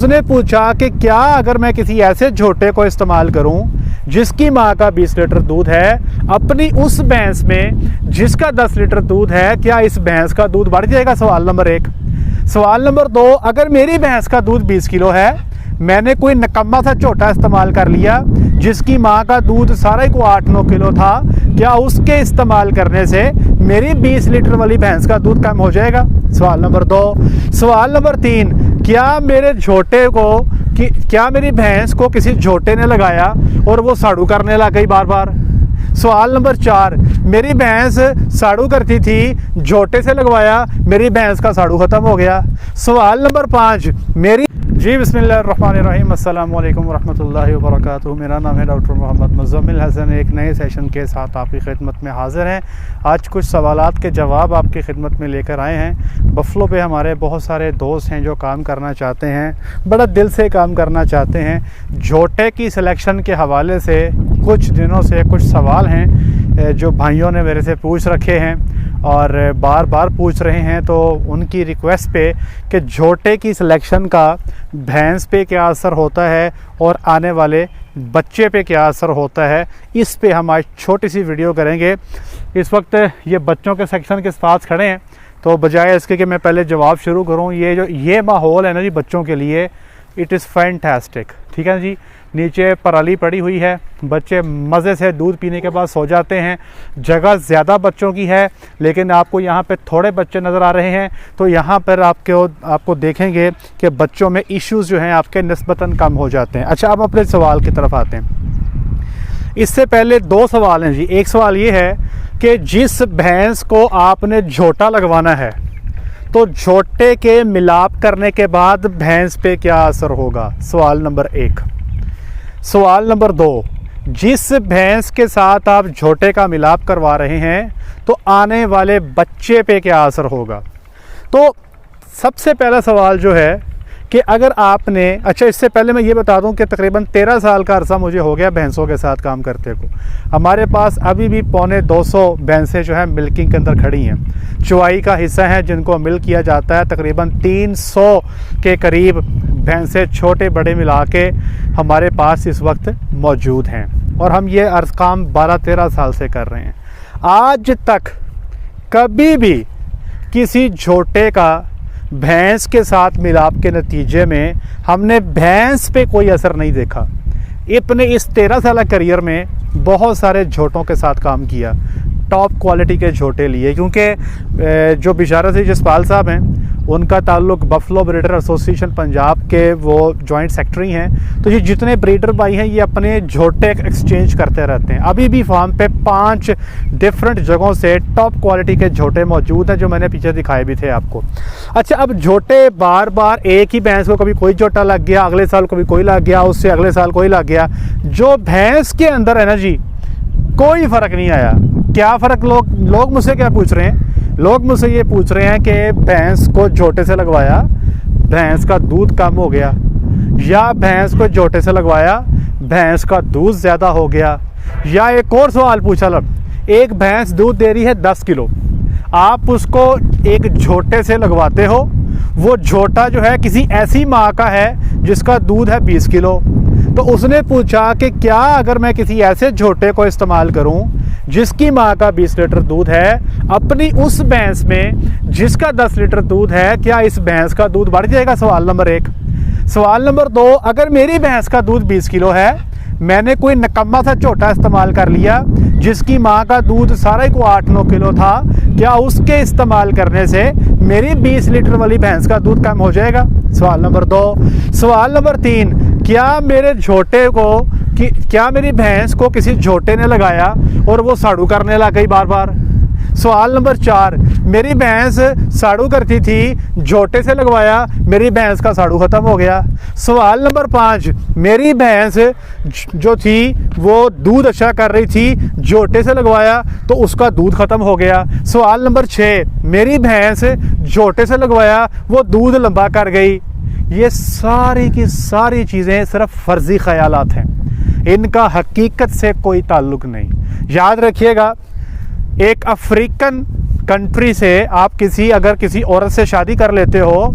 उसने पूछा कि क्या अगर मैं किसी ऐसे झोटे को इस्तेमाल करूं जिसकी माँ का 20 लीटर दूध है अपनी उस भैंस में जिसका 10 लीटर दूध है, क्या इस भैंस का दूध बढ़ जाएगा? सवाल नंबर 1। सवाल नंबर 2, अगर मेरी भैंस का दूध 20 किलो है, मैंने कोई नकम्मा सा झोटा इस्तेमाल कर लिया जिसकी माँ का दूध सारा ही को 8-9 किलो था, क्या उसके इस्तेमाल करने से मेरी 20 लीटर वाली भैंस का दूध कम हो जाएगा? सवाल नंबर 2। सवाल नंबर 3, क्या मेरे झोटे को क्या मेरी भैंस को किसी झोटे ने लगाया और वो साड़ू करने लग गई बार बार? सवाल नंबर 4, मेरी भैंस साड़ू करती थी, झोटे से लगवाया, मेरी भैंस का साड़ू ख़त्म हो गया। सवाल नंबर 5, जी बिस्मिल्लाहिर्रहमानिर्रहीम, अस्सलाम वालेकुम रहमतुल्लाहि व बरकातुहू। मेरा नाम है डॉक्टर मोहम्मद मुज़म्मिल हसन। एक नए सेशन के साथ आपकी खिदमत में हाज़िर हैं। आज कुछ सवालात के जवाब आपकी खिदमत में लेकर आए हैं। बफलो पे हमारे बहुत सारे दोस्त हैं जो काम करना चाहते हैं, बड़ा दिल से काम करना चाहते हैं। झोटे की सिलेक्शन के हवाले से कुछ दिनों से कुछ सवाल हैं जो भाइयों ने मेरे से पूछ रखे हैं और बार बार पूछ रहे हैं, तो उनकी रिक्वेस्ट पे कि झोटे की सिलेक्शन का भैंस पे क्या असर होता है और आने वाले बच्चे पे क्या असर होता है, इस पे हम आज छोटी सी वीडियो करेंगे। इस वक्त ये बच्चों के सेक्शन के पास खड़े हैं, तो बजाय इसके कि मैं पहले जवाब शुरू करूं, ये माहौल है ना जी बच्चों के लिए, इट इज़ फैंटास्टिक। ठीक है जी, नीचे पराली पड़ी हुई है, बच्चे मज़े से दूध पीने के बाद सो जाते हैं। जगह ज़्यादा बच्चों की है, लेकिन आपको यहाँ पे थोड़े बच्चे नज़र आ रहे हैं, तो यहाँ पर आपको देखेंगे कि बच्चों में इश्यूज़ जो हैं आपके निस्बतन कम हो जाते हैं। अच्छा, अब अपने सवाल की तरफ आते हैं। इससे पहले 2 सवाल हैं जी। एक सवाल ये है कि जिस भैंस को आपने झोटा लगवाना है, तो झोटे के मिलाप करने के बाद भैंस पे क्या असर होगा? सवाल नंबर 1। सवाल नंबर 2, जिस भैंस के साथ आप झोटे का मिलाप करवा रहे हैं, तो आने वाले बच्चे पे क्या असर होगा? तो सबसे पहला सवाल जो है कि अगर आपने, अच्छा इससे पहले मैं ये बता दूं कि तकरीबन 13 साल का अरसा मुझे हो गया भैंसों के साथ काम करते को। हमारे पास अभी भी पौने 200 भैंसें जो है मिल्किंग के अंदर खड़ी हैं। चुवाई का हिस्सा है जिनको मिल्क किया जाता है। तकरीबन 300 के करीब भैंसें छोटे बड़े मिला के हमारे पास इस वक्त मौजूद हैं और हम ये अर्ज काम 12-13 साल से कर रहे हैं। आज तक कभी भी किसी झोटे का भैंस के साथ मिलाप के नतीजे में हमने भैंस पे कोई असर नहीं देखा। अपने इस 13 साल करियर में बहुत सारे झोटों के साथ काम किया, टॉप क्वालिटी के झोटे लिए, क्योंकि जो बिशारत जसपाल साहब हैं उनका ताल्लुक बफलो ब्रीडर एसोसिएशन पंजाब के वो जॉइंट सेक्रेटरी हैं। तो ये जितने ब्रीडर भाई हैं ये अपने झोटे एक्सचेंज करते रहते हैं। अभी भी फार्म पे 5 डिफरेंट जगहों से टॉप क्वालिटी के झोटे मौजूद हैं, जो मैंने पीछे दिखाए भी थे आपको। अच्छा, अब झोटे बार बार एक ही भैंस को कभी कोई झोटा लग गया, अगले साल कभी कोई लग गया, उससे अगले साल कोई लग गया, जो भैंस के अंदर है ना जी, कोई फ़र्क नहीं आया। क्या फ़र्क? लोग मुझसे क्या पूछ रहे हैं? लोग मुझसे ये पूछ रहे हैं कि भैंस को झोटे से लगवाया, भैंस का दूध कम हो गया, या भैंस को झोटे से लगवाया, भैंस का दूध ज़्यादा हो गया। या एक और सवाल पूछा, एक भैंस दूध दे रही है 10 किलो, आप उसको एक झोटे से लगवाते हो, वो झोटा जो है किसी ऐसी माँ का है जिसका दूध है 20 किलो। तो उसने पूछा कि क्या अगर मैं किसी ऐसे झोटे को इस्तेमाल करूं जिसकी माँ का 20 लीटर दूध है अपनी उस भैंस में जिसका 10 लीटर दूध है, क्या इस भैंस का दूध बढ़ जाएगा? सवाल नंबर 1। सवाल नंबर 2, अगर मेरी भैंस का दूध 20 किलो है, मैंने कोई नकम्मा सा झोटा इस्तेमाल कर लिया जिसकी माँ का दूध सारा ही को 8-9 किलो था, क्या उसके इस्तेमाल करने से मेरी 20 लीटर वाली भैंस का दूध कम हो जाएगा? सवाल नंबर 2। सवाल नंबर 3, क्या मेरी भैंस को किसी झोटे ने लगाया और वो साड़ू करने लग गई बार बार? सवाल नंबर 4, मेरी भैंस साड़ू करती थी, झोटे से लगवाया, मेरी भैंस का साड़ू ख़त्म हो गया। सवाल नंबर 5, मेरी भैंस जो थी वो दूध अच्छा कर रही थी, झोटे से लगवाया तो उसका दूध ख़त्म हो गया। सवाल नंबर 6, मेरी भैंस झोटे से लगवाया, वो दूध लंबा कर गई। ये सारी की सारी चीज़ें सिर्फ फ़र्ज़ी ख़यालात हैं, इनका हकीकत से कोई ताल्लुक़ नहीं। याद रखिएगा, एक अफ्रीकन कंट्री से आप अगर किसी औरत से शादी कर लेते हो,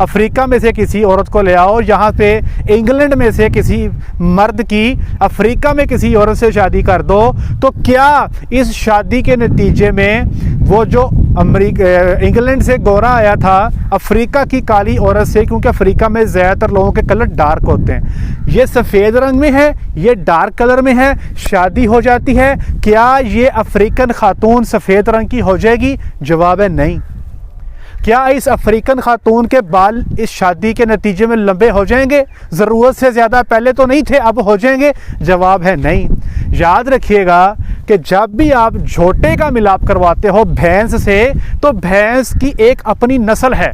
अफ्रीका में से किसी औरत को ले आओ, यहाँ पे इंग्लैंड में से किसी मर्द की अफ्रीका में किसी औरत से शादी कर दो, तो क्या इस शादी के नतीजे में वो जो इंग्लैंड से गोरा आया था अफ्रीका की काली औरत से, क्योंकि अफ्रीका में ज़्यादातर लोगों के कलर डार्क होते हैं, ये सफ़ेद रंग में है, ये डार्क कलर में है, शादी हो जाती है, क्या ये अफ्रीकन खातून सफ़ेद रंग की हो जाएगी? जवाब है नहीं। क्या इस अफ्रीकन खातून के बाल इस शादी के नतीजे में लंबे हो जाएंगे? ज़रूरत से ज़्यादा पहले तो नहीं थे, अब हो जाएंगे? जवाब है नहीं। याद रखिएगा कि जब भी आप झोटे का मिलाप करवाते हो भैंस से, तो भैंस की एक अपनी नस्ल है,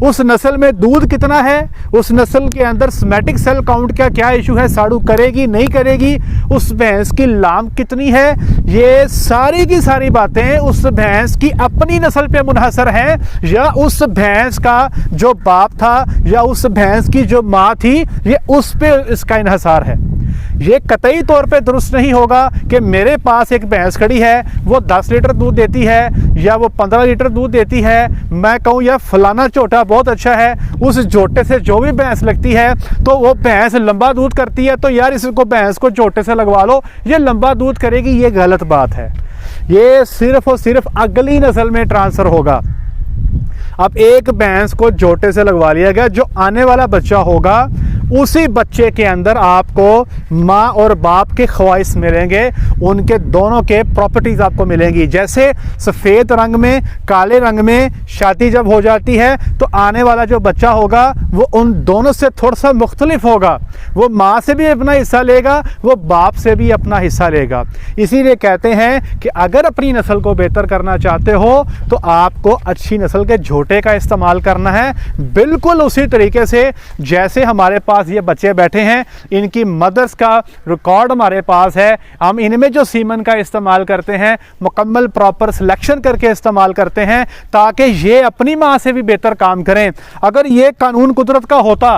उस नस्ल में दूध कितना है, उस नस्ल के अंदर सोमैटिक सेल काउंट का क्या इशू है, साड़ू करेगी नहीं करेगी, उस भैंस की लाम कितनी है, ये सारी की सारी बातें उस भैंस की अपनी नस्ल पे मुनहसर है, या उस भैंस का जो बाप था या उस भैंस की जो माँ थी, ये उस पे इसका इन्हसार है। ये कतई तौर पे दुरुस्त नहीं होगा कि मेरे पास एक भैंस खड़ी है, वो 10 लीटर दूध देती है या वो 15 लीटर दूध देती है, मैं कहूँ यार फलाना झोटा बहुत अच्छा है, उस झोटे से जो भी भैंस लगती है तो वो भैंस लंबा दूध करती है, तो यार इसको भैंस को झोटे से लगवा लो, ये लंबा दूध करेगी। ये गलत बात है, ये सिर्फ और सिर्फ अगली नस्ल में ट्रांसफ़र होगा। अब एक भैंस को झोटे से लगवा लिया गया, जो आने वाला बच्चा होगा उसी बच्चे के अंदर आपको माँ और बाप के ख्वाहिश मिलेंगे, उनके दोनों के प्रॉपर्टीज़ आपको मिलेंगी। जैसे सफ़ेद रंग में काले रंग में शादी जब हो जाती है तो आने वाला जो बच्चा होगा वो उन दोनों से थोड़ा सा मुख्तलिफ होगा, वो माँ से भी अपना हिस्सा लेगा, वो बाप से भी अपना हिस्सा लेगा। इसीलिए कहते हैं कि अगर अपनी नस्ल को बेहतर करना चाहते हो तो आपको अच्छी नस्ल के झोटे का इस्तेमाल करना है, बिल्कुल उसी तरीके से जैसे हमारे पास ये बच्चे बैठे हैं, इनकी मदर्स का रिकॉर्ड हमारे पास है, हम इनमें जो सीमन का इस्तेमाल करते हैं मुकम्मल प्रॉपर सिलेक्शन करके इस्तेमाल करते हैं ताकि ये अपनी माँ से भी बेहतर काम करें। अगर ये कानून कुदरत का होता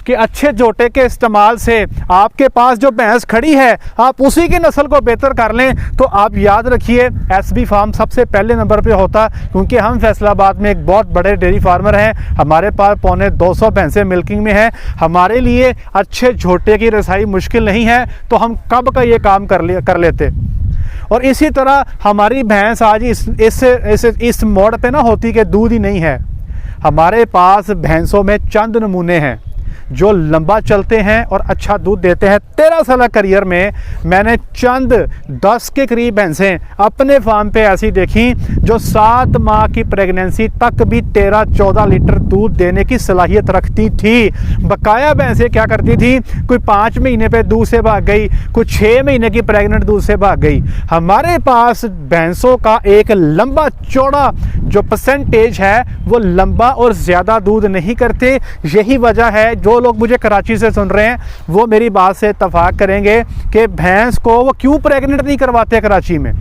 कि अच्छे झोटे के इस्तेमाल से आपके पास जो भैंस खड़ी है आप उसी की नस्ल को बेहतर कर लें, तो आप याद रखिए एसबी फार्म सबसे पहले नंबर पे होता, क्योंकि हम फैसलाबाद में एक बहुत बड़े डेयरी फार्मर हैं, हमारे पास पौने 200 भैंसें मिल्किंग में हैं, हमारे लिए अच्छे झोटे की रसाई मुश्किल नहीं है, तो हम कब का ये काम कर लेते। और इसी तरह हमारी भैंस आज इस मोड़ पे ना होती कि दूध ही नहीं है। हमारे पास भैंसों में चंद नमूने हैं जो लंबा चलते हैं और अच्छा दूध देते हैं। 13 साल करियर में मैंने चंद 10 के करीब भैंसें अपने फार्म पे ऐसी देखी जो 7 माह की प्रेगनेंसी तक भी 13-14 लीटर दूध देने की सलाहियत रखती थी। बकाया भैंसें क्या करती थी, कोई 5 महीने पे दूध से भाग गई, कोई 6 महीने की प्रेग्नेंट दूध से भाग गई। हमारे पास भैंसों का एक लंबा चौड़ा जो परसेंटेज है वो लंबा और ज़्यादा दूध नहीं करते। यही वजह है, जो लोग मुझे कराची से सुन रहे हैं वो मेरी बात से इत्तफाक करेंगे कि भैंस को वो क्यों प्रेग्नेंट नहीं करवाते कराची में।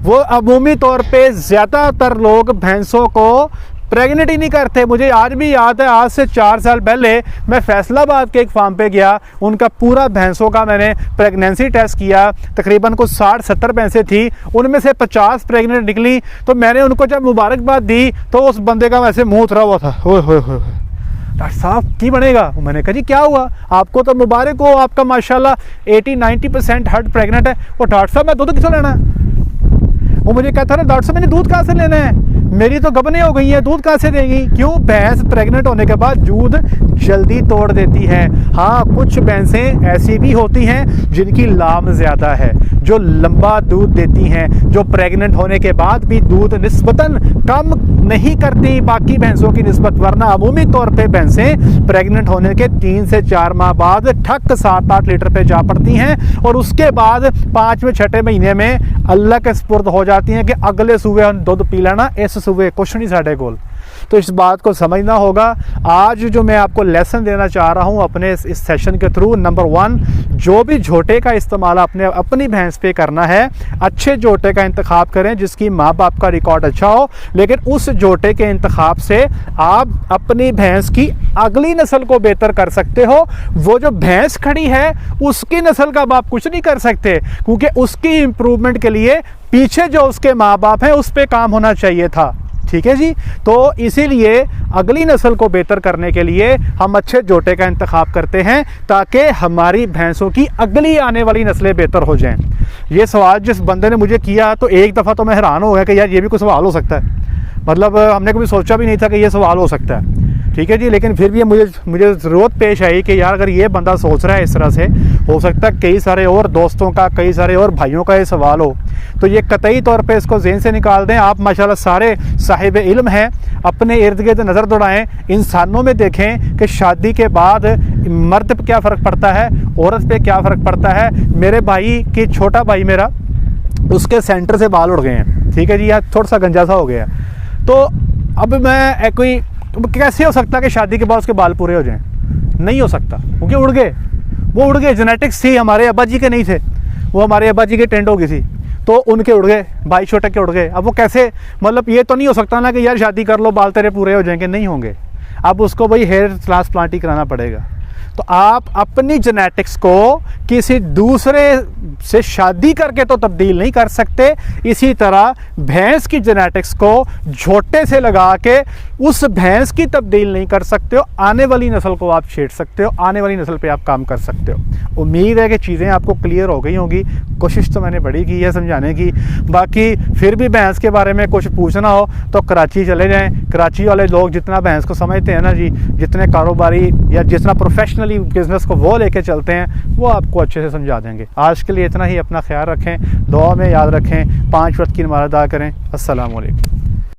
वो अमूमी तौर पे ज़्यादातर लोग भैंसों को प्रेग्नेंट ही नहीं करते। मुझे आज भी याद है, आज से 4 साल पहले मैं फैसलाबाद के एक फार्म पे गया, उनका पूरा भैंसों का मैंने प्रेगनेंसी टेस्ट किया, तकरीबन कुछ 60-70 भैंसें थी, उनमें से 50 प्रेग्नेंट निकली। तो मैंने उनको जब मुबारकबाद दी तो उस बंदे का वैसे मुँह उतरा हुआ था, ओए होए होए डॉक्टर साहब की बनेगा। मैंने कहा जी क्या हुआ, आपको तो मुबारक हो, आपका माशाल्लाह 80-90% हर्ट प्रेग्नेंट है। वो डॉक्टर साहब मैं दूध किससे लेना है? वो मुझे कहता है डॉक्टर साहब मैंने दूध कहाँ से लेना है, मेरी तो गबनें हो गई हैं, दूध कहाँ से देगी? क्यों? भैंस प्रेग्नेंट होने के बाद दूध जल्दी तोड़ देती है। हाँ, कुछ भैंसें ऐसी भी होती हैं जिनकी लाम ज़्यादा है, जो लंबा दूध देती हैं, जो प्रेग्नेंट होने के बाद भी दूध निस्बतन कम नहीं करती बाकी भैंसों की निस्बत। वरना अमूमी तौर पे भैंसें प्रेग्नेंट होने के 3 से 4 माह बाद ठक 7-8 लीटर पे जा पड़ती हैं और उसके बाद 5वें-6ठे महीने में अल्लाह के सुपुर्द हो जाती हैं कि अगले सूबे हम दूध पी लेना, इस सूबे कुछ नहीं साढ़े कोल। तो इस बात को समझना होगा। आज जो मैं आपको लेसन देना चाह रहा हूँ अपने इस सेशन के थ्रू, नंबर 1, जो भी झोटे का इस्तेमाल अपनी भैंस पे करना है, अच्छे झोटे का इंतखाब करें जिसकी माँ बाप का रिकॉर्ड अच्छा हो, लेकिन उस झोटे के इंतखाब से आप अपनी भैंस की अगली नस्ल को बेहतर कर सकते हो। वो जो भैंस खड़ी है उसकी नस्ल का आप कुछ नहीं कर सकते, क्योंकि उसकी इम्प्रूवमेंट के लिए पीछे जो उसके माँ बाप हैं उस पर काम होना चाहिए था। ठीक है जी। तो इसीलिए अगली नस्ल को बेहतर करने के लिए हम अच्छे जोटे का इंतखाब करते हैं ताकि हमारी भैंसों की अगली आने वाली नस्लें बेहतर हो जाएं। ये सवाल जिस बंदे ने मुझे किया तो एक दफ़ा तो मैं हैरान हो गया कि यार ये भी कोई सवाल हो सकता है, मतलब हमने कभी सोचा भी नहीं था कि ये सवाल हो सकता है। ठीक है जी, लेकिन फिर भी मुझे ज़रूरत पेश आई कि यार अगर ये बंदा सोच रहा है इस तरह से, हो सकता है कई सारे और दोस्तों का, कई सारे और भाइयों का ये सवाल हो, तो ये कतई तौर पे इसको ज़हन से निकाल दें। आप माशाल्लाह सारे साहिब इल्म हैं, अपने इर्द गिर्द नज़र दौड़ाएँ, इंसानों में देखें कि शादी के बाद मर्द पे क्या फ़र्क पड़ता है, औरत पे क्या फ़र्क पड़ता है। मेरे भाई की छोटा भाई मेरा, उसके सेंटर से बाल उड़ गए हैं, ठीक है जी, यार थोड़ा सा गंजा सा हो गया। तो अब मैं कोई कैसे हो सकता है कि शादी के बाद उसके बाल पूरे हो जाएं? नहीं हो सकता, क्योंकि उड़ गए, वो उड़ गए। जेनेटिक्स थी, हमारे अब्बा जी के नहीं थे, वो हमारे अब्बा जी के टेंट हो गई थी, तो उनके उड़ गए, भाई छोटे के उड़ गए। अब वो कैसे, मतलब ये तो नहीं हो सकता ना कि यार शादी कर लो बाल तेरे पूरे हो जाएंगे, नहीं होंगे। अब उसको भाई हेयर ट्रांसप्लांट ही कराना पड़ेगा। तो आप अपनी जेनेटिक्स को किसी दूसरे से शादी करके तो तब्दील नहीं कर सकते, इसी तरह भैंस की जेनेटिक्स को झोटे से लगा के उस भैंस की तब्दील नहीं कर सकते हो। आने वाली नस्ल को आप छेड़ सकते हो, आने वाली नस्ल पे आप काम कर सकते हो। उम्मीद है कि चीज़ें आपको क्लियर हो गई होंगी। कोशिश तो मैंने बड़ी की है समझाने की। बाकी फिर भी भैंस के बारे में कुछ पूछना हो तो कराची चले जाएँ। कराची वाले लोग जितना भैंस को समझते हैं ना जी, जितने कारोबारी या जितना प्रोफेशनली बिजनेस को वो लेके चलते हैं, वो आपको अच्छे से समझा देंगे। आज के लिए इतना ही। अपना ख्याल रखें, दुआ में याद रखें, 5 वक्त की नमाज़ अदा करें। अस्सलाम वालेकुम।